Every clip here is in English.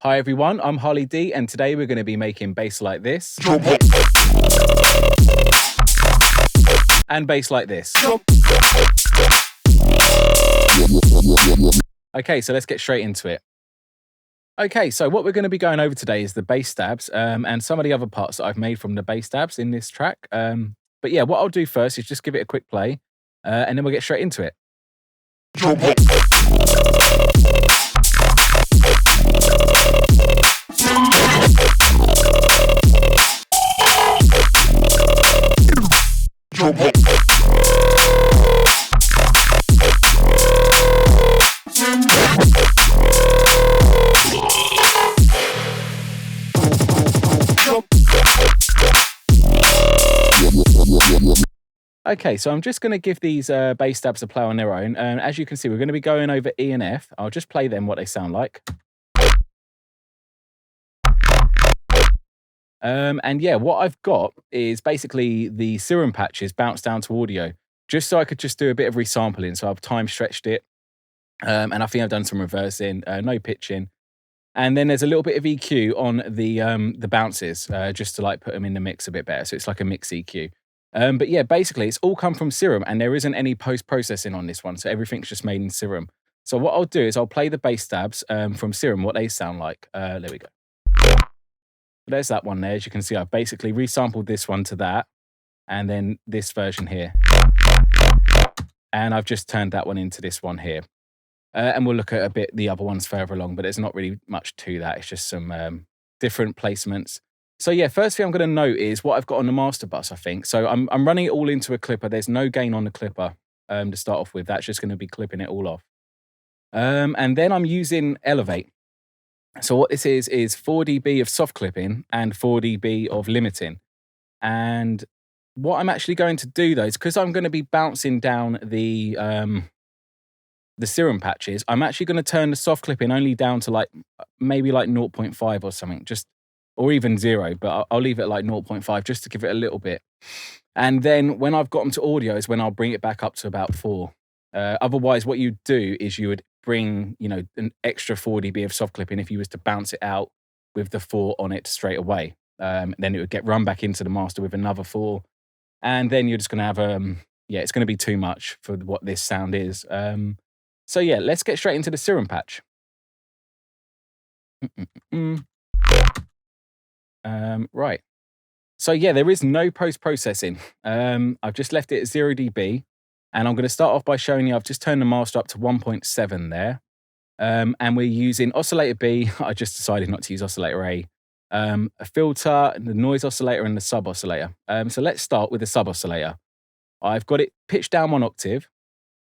Hi everyone, I'm Harley D, and today we're going to be making bass like this and bass like this. Okay, so let's get straight into it. Okay, so what we're going to be going over today is the bass stabs and some of the other parts that I've made from the bass stabs in this track. But yeah, what I'll do first is just give it a quick play and then we'll get straight into it. Okay, so I'm just going to give these bass stabs a play on their own. As you can see, we're going to be going over E and F. I'll just play them what they sound like. And yeah, what I've got is basically the serum patches bounced down to audio, just so I could just do a bit of resampling. So I've time stretched it, and I think I've done some reversing, no pitching. And then there's a little bit of EQ on the bounces, just to like put them in the mix a bit better. So it's like a mix EQ. But yeah, basically it's all come from Serum and there isn't any post-processing on this one. So everything's just made in Serum. So what I'll do is I'll play the bass stabs from Serum, what they sound like. There we go. There's that one there. As you can see, I've basically resampled this one to that. And then this version here. And I've just turned that one into this one here. And we'll look at a bit the other ones further along, but there's not really much to that. It's just some different placements. So yeah, first thing I'm going to note is what I've got on the master bus, I think. So I'm running it all into a clipper. There's no gain on the clipper to start off with. That's just going to be clipping it all off. And then I'm using Elevate. So what this is 4 dB of soft clipping and 4 dB of limiting. And what I'm actually going to do though is because I'm going to be bouncing down the serum patches, I'm actually going to turn the soft clipping only down to like maybe like 0.5 or something, just or even 0, but I'll leave it like 0.5 just to give it a little bit. And then when I've got them to audio is when I'll bring it back up to about 4. Otherwise, what you do is you would bring, you know, an extra 4 dB of soft clipping if you was to bounce it out with the 4 on it straight away. Then it would get run back into the master with another 4. And then you're just going to have, yeah, it's going to be too much for what this sound is. So yeah, let's get straight into the serum patch. Right. So yeah, there is no post-processing. I've just left it at 0 dB. And I'm going to start off by showing you, I've just turned the master up to 1.7 there. And we're using oscillator B. I just decided not to use oscillator A. A filter, the noise oscillator, and the sub oscillator. So let's start with the sub oscillator. I've got it pitched down 1 octave.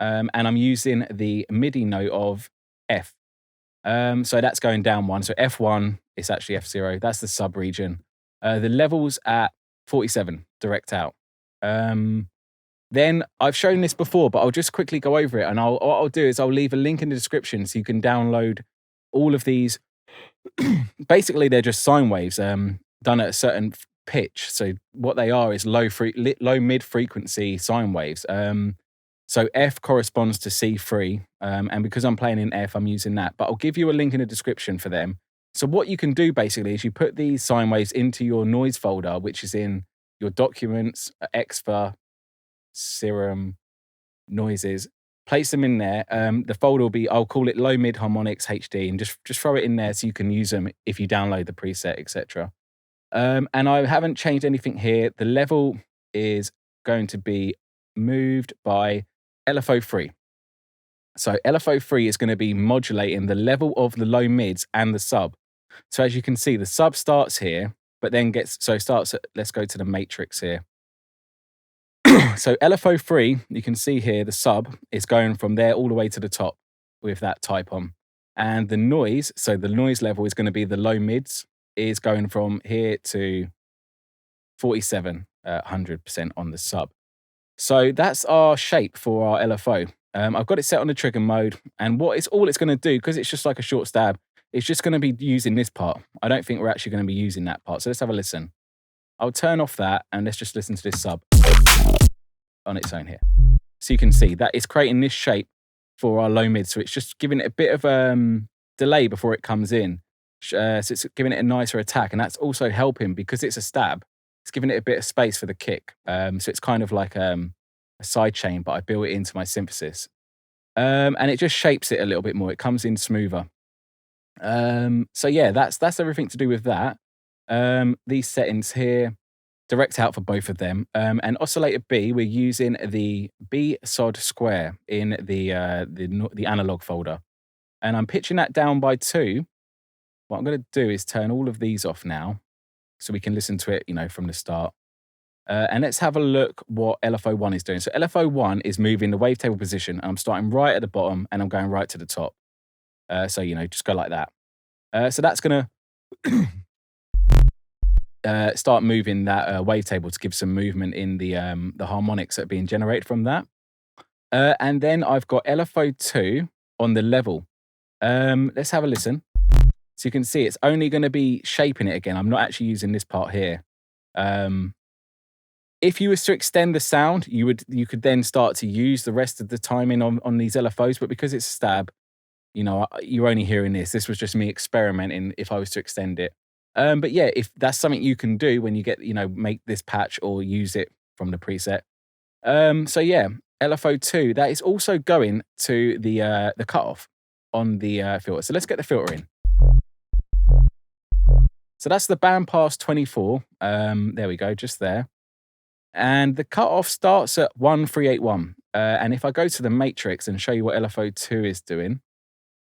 And I'm using the MIDI note of F. So that's going down 1. So F1, it's actually F0. That's the sub region. The level's at 47, direct out. Then I've shown this before, but I'll just quickly go over it. And what I'll do is I'll leave a link in the description so you can download all of these. Basically, they're just sine waves done at a certain pitch. So what they are is low mid frequency sine waves. So F corresponds to C3, and because I'm playing in F, I'm using that. But I'll give you a link in the description for them. So what you can do basically is you put these sine waves into your noise folder, which is in your documents, Exfer, Serum, noises. Place them in there. The folder will be, I'll call it Low Mid Harmonics HD, and just throw it in there so you can use them if you download the preset, etc. And I haven't changed anything here. The level is going to be moved by LFO3. So LFO3 is going to be modulating the level of the low mids and the sub. So as you can see, the sub starts here, but then starts at, let's go to the matrix here. So LFO3, you can see here, the sub is going from there all the way to the top with that type on. And the noise, so the noise level is going to be the low mids, is going from here to 47, 100% on the sub. So that's our shape for our LFO. I've got it set on the trigger mode, and all it's going to do, because it's just like a short stab, it's just going to be using this part. I don't think we're actually going to be using that part. So let's have a listen. I'll turn off that, and let's just listen to this sub on its own here. So you can see that it's creating this shape for our low mid. So it's just giving it a bit of delay before it comes in. So it's giving it a nicer attack, and that's also helping because it's a stab. It's giving it a bit of space for the kick. So it's kind of like a side chain, but I built it into my synthesis. And it just shapes it a little bit more. It comes in smoother. So yeah, that's everything to do with that. These settings here, direct out for both of them. And oscillator B, we're using the B sod square in the analog folder, and I'm pitching that down by 2. What I'm going to do is turn all of these off now, so we can listen to it, from the start. And let's have a look what LFO1 is doing. So LFO1 is moving the wavetable position. And I'm starting right at the bottom and I'm going right to the top. So just go like that. So that's going to start moving that wavetable to give some movement in the harmonics that are being generated from that. And then I've got LFO2 on the level. Let's have a listen. So you can see it's only going to be shaping it again. I'm not actually using this part here. If you was to extend the sound, you could then start to use the rest of the timing on these LFOs. But because it's a stab, you're only hearing this. This was just me experimenting if I was to extend it. But yeah, if that's something you can do when you get, make this patch or use it from the preset. So yeah, LFO2, that is also going to the cutoff on the filter. So let's get the filter in. So that's the bandpass 24. There we go, just there. And the cutoff starts at 1381. And if I go to the matrix and show you what LFO2 is doing,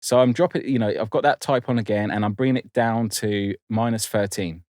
so I'm dropping, I've got that type on again, and I'm bringing it down to -13.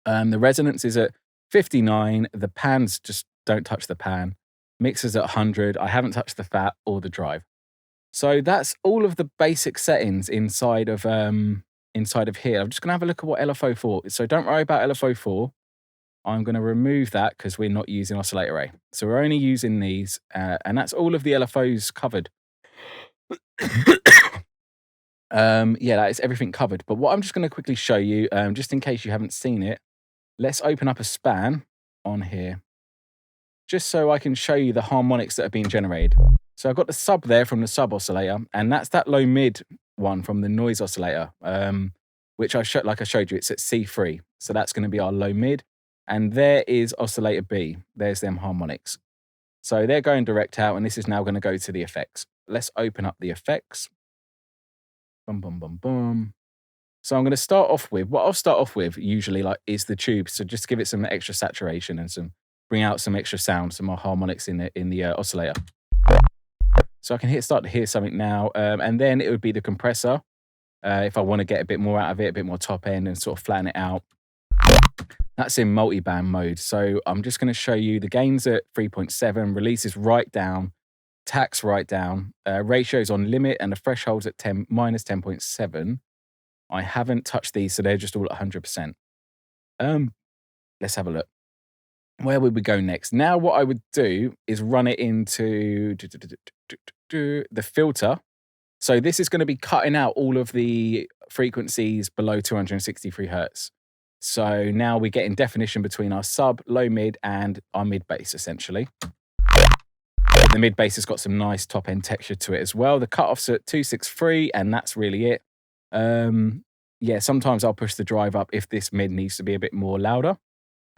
The resonance is at 59. The pans just don't touch the pan. Mixer's at 100. I haven't touched the fat or the drive. So that's all of the basic settings inside of here. I'm just gonna have a look at what LFO4 is. So don't worry about LFO4. I'm going to remove that because we're not using oscillator A. So we're only using these, and that's all of the LFOs covered. Yeah, that is everything covered. But what I'm just going to quickly show you, just in case you haven't seen it, let's open up a span on here, just so I can show you the harmonics that are being generated. So I've got the sub there from the sub oscillator, and that's that low mid one from the noise oscillator, which like I showed you, it's at C3. So that's going to be our low mid. And there is oscillator B. There's them harmonics. So they're going direct out, and this is now going to go to the effects. Let's open up the effects. Boom, boom, boom, boom. So I'm going to start off with, what I'll start off with usually is the tube. So just give it some extra saturation and bring out some extra sound, some more harmonics in the oscillator. So I can start to hear something now. And then it would be the compressor. If I want to get a bit more out of it, a bit more top end and sort of flatten it out. That's in multi-band mode. So I'm just going to show you the gains at 3.7, release is right down, tax right down, ratios on limit, and the thresholds at -10.7. I haven't touched these, so they're just all at 100%. Let's have a look. Where would we go next? Now what I would do is run it into the filter. So this is going to be cutting out all of the frequencies below 263 hertz. So now we're getting definition between our sub, low mid, and our mid bass, essentially. The mid bass has got some nice top end texture to it as well. The cutoff's at 263, and that's really it. Yeah, sometimes I'll push the drive up if this mid needs to be a bit more louder.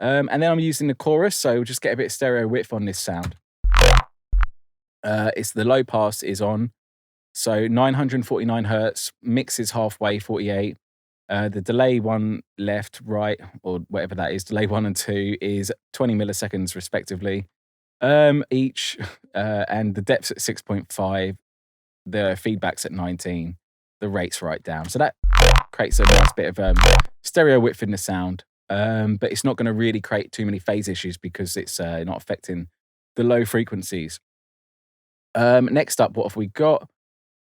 And then I'm using the chorus, so we'll just get a bit of stereo width on this sound. It's the low pass is on, so 949 hertz, mix is halfway, 48. The delay 1 left, right, or whatever that is, delay 1 and 2 is 20 milliseconds respectively, each, and the depth's at 6.5, the feedback's at 19, the rate's right down. So that creates a nice bit of stereo width in the sound, but it's not going to really create too many phase issues because it's not affecting the low frequencies. Next up, what have we got?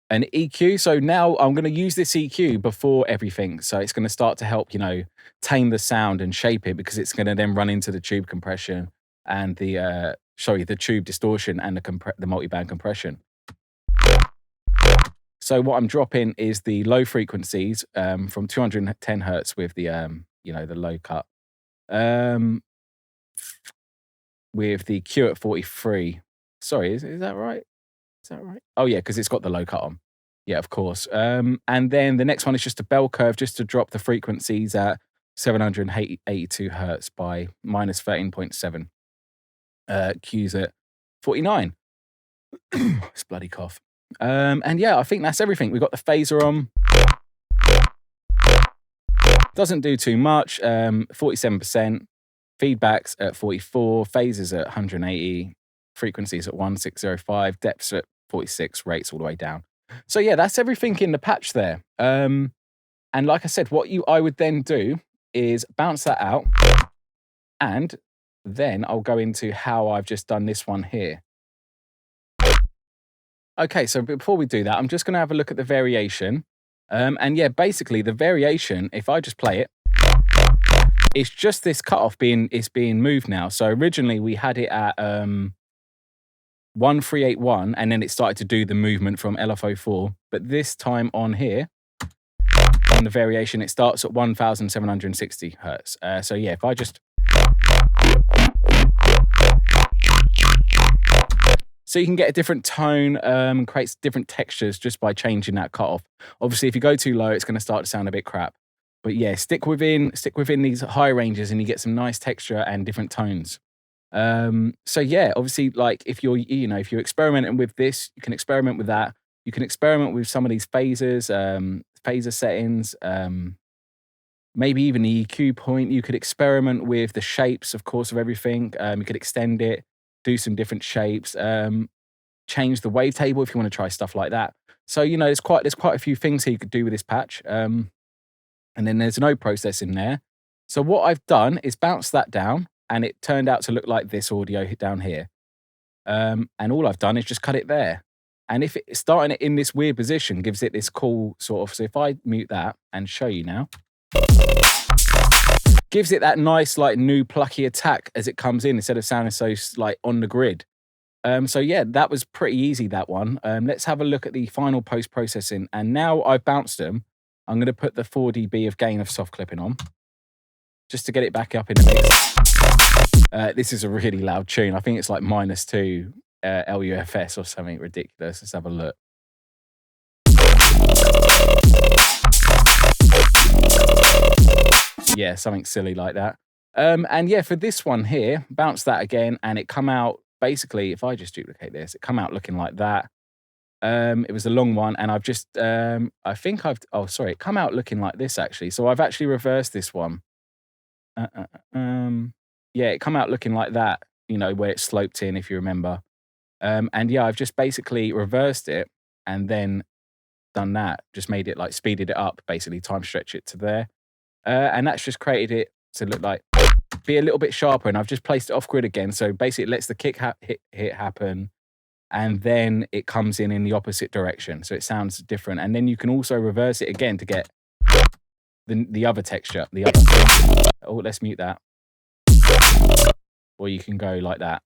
An EQ. So now I'm going to use this EQ before everything. So it's going to start to help, tame the sound and shape it, because it's going to then run into the tube compression and the tube distortion and the multi-band compression. So what I'm dropping is the low frequencies from 210 hertz with the the low cut. With the Q at 43. Sorry, is that right? Is that right? Oh yeah, because it's got the low cut on. Yeah, of course. And then the next one is just a bell curve, just to drop the frequencies at 782 hertz by minus 13.7. Q's at 49. It's bloody cough. And yeah, I think that's everything. We've got the phaser on. Doesn't do too much. 47%. Feedbacks at 44. Phasers at 180. Frequencies at 1605. Depths at 46. Rates all the way down. So yeah, that's everything in the patch there. And like I said, what I would then do is bounce that out, and then I'll go into how I've just done this one here. Okay, so before we do that, I'm just going to have a look at the variation. And yeah, basically the variation, if I just play it, it's just this cutoff being moved now. So originally we had it at 1381, and then it started to do the movement from LFO4. But this time on here, on the variation, it starts at 1760 hertz. So yeah, if I just... So you can get a different tone, creates different textures just by changing that cutoff. Obviously, if you go too low, it's going to start to sound a bit crap. But yeah, stick within these high ranges, and you get some nice texture and different tones. So yeah, obviously, like if you're experimenting with this, you can experiment with that. You can experiment with some of these phasers, phaser settings, maybe even the EQ point. You could experiment with the shapes, of course, of everything. You could extend it, do some different shapes, change the wavetable if you want to try stuff like that. So there's quite a few things here you could do with this patch. And then there's no process in there. So what I've done is bounce that down, and it turned out to look like this audio down here. And all I've done is just cut it there. And if it's starting it in this weird position, gives it this cool sort of... So if I mute that and show you now, gives it that nice, like, new plucky attack as it comes in, instead of sounding so like on the grid. So yeah, that was pretty easy, that one. Let's have a look at the final post-processing. And now I've bounced them, I'm going to put the 4 dB of gain of soft clipping on, just to get it back up in the mix. This is a really loud tune. I think it's like -2 LUFS or something ridiculous. Let's have a look. Yeah, something silly like that. And yeah, for this one here, bounce that again, and it come out, basically, if I just duplicate this, it come out looking like that. It was a long one, and I've just, it come out looking like this, actually. So I've actually reversed this one. Yeah, it come out looking like that, where it sloped in, if you remember. And yeah, I've just basically reversed it and then done that, just made it, like, speeded it up, basically time stretch it to there. And that's just created it to look like, be a little bit sharper, and I've just placed it off grid again. So basically it lets the kick hit happen, and then it comes in the opposite direction, so it sounds different. And then you can also reverse it again to get the other texture, the other thing. Oh, let's mute that. Or you can go like that.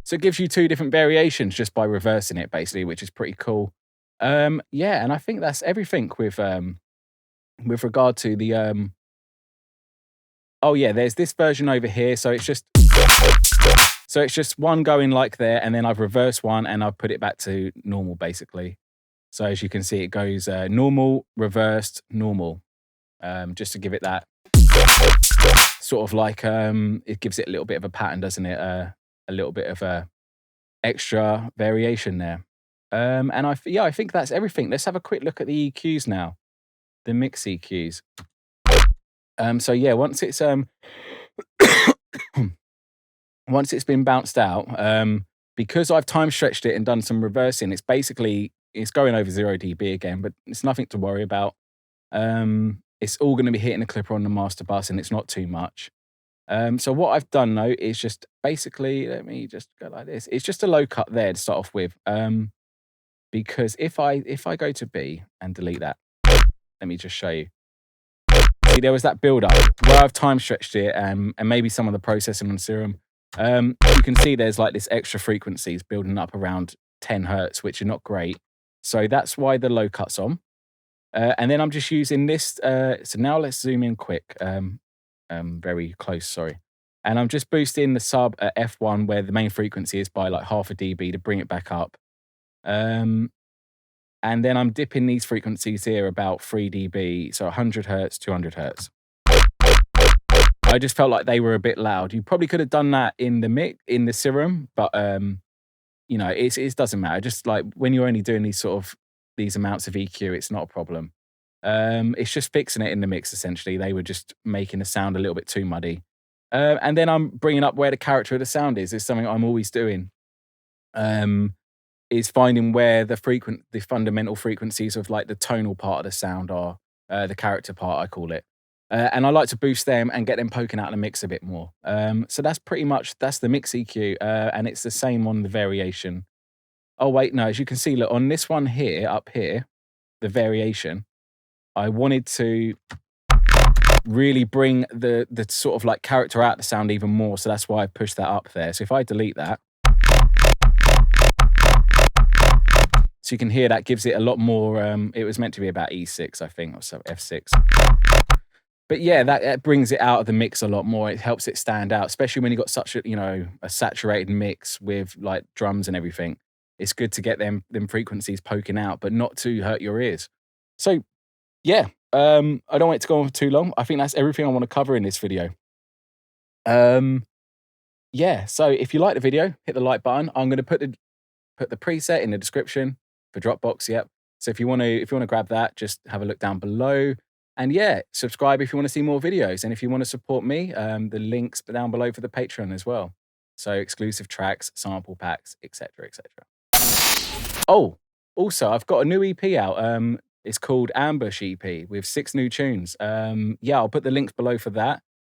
So it gives you 2 different variations just by reversing it, basically, which is pretty cool. Yeah, and I think that's everything with regard to the oh yeah, there's this version over here, so it's just one going like there, and then I've reversed one and I've put it back to normal, basically. So as you can see, it goes normal, reversed, normal, just to give it that sort of like, it gives it a little bit of a pattern, doesn't it? A little bit of a extra variation there. And I think that's everything. Let's have a quick look at the EQs now, the mix EQs. So yeah, once it's once it's been bounced out, because I've time stretched it and done some reversing, it's going over 0 dB again, but it's nothing to worry about. It's all going to be hitting the clipper on the master bus, and it's not too much. So what I've done though is just basically, let me just go like this. It's just a low cut there to start off with. Because if I go to B and delete that, let me just show you. See, there was that build up where I've time stretched it, and maybe some of the processing on Serum. You can see there's like this extra frequencies building up around 10 hertz, which are not great. So that's why the low cut's on. And then I'm just using this. So now let's zoom in quick. Very close, sorry. And I'm just boosting the sub at F1 where the main frequency is by like 0.5 dB to bring it back up. And then I'm dipping these frequencies here about 3 dB, so 100 hertz, 200 hertz. I just felt like they were a bit loud. You probably could have done that in the serum, but you know, it doesn't matter. Just like when you're only doing these amounts of EQ, it's not a problem. It's just fixing it in the mix. Essentially, they were just making the sound a little bit too muddy. And then I'm bringing up where the character of the sound is. It's something I'm always doing. Is finding where the fundamental frequencies of like the tonal part of the sound are, the character part, I call it. And I like to boost them and get them poking out of the mix a bit more. So that's the mix EQ, and it's the same on the variation. Oh wait, no, as you can see, look, on this one here, up here, the variation, I wanted to really bring the sort of like character out of the sound even more. So that's why I pushed that up there. So if I delete that, so you can hear that gives it a lot more, it was meant to be about E6, I think, or so F6. But yeah, that brings it out of the mix a lot more. It helps it stand out, especially when you've got such a saturated mix with like drums and everything. It's good to get them frequencies poking out, but not to hurt your ears. So yeah, I don't want it to go on for too long. I think that's everything I want to cover in this video. Yeah, so if you like the video, hit the like button. I'm going to put the preset in the description for Dropbox. Yep. So if you want to grab that, just have a look down below. And yeah, subscribe if you want to see more videos. And if you want to support me, the links down below for the Patreon as well. So exclusive tracks, sample packs, etc., etc. Oh, also, I've got a new EP out. It's called Ambush EP with 6 new tunes. Yeah, I'll put the links below for that.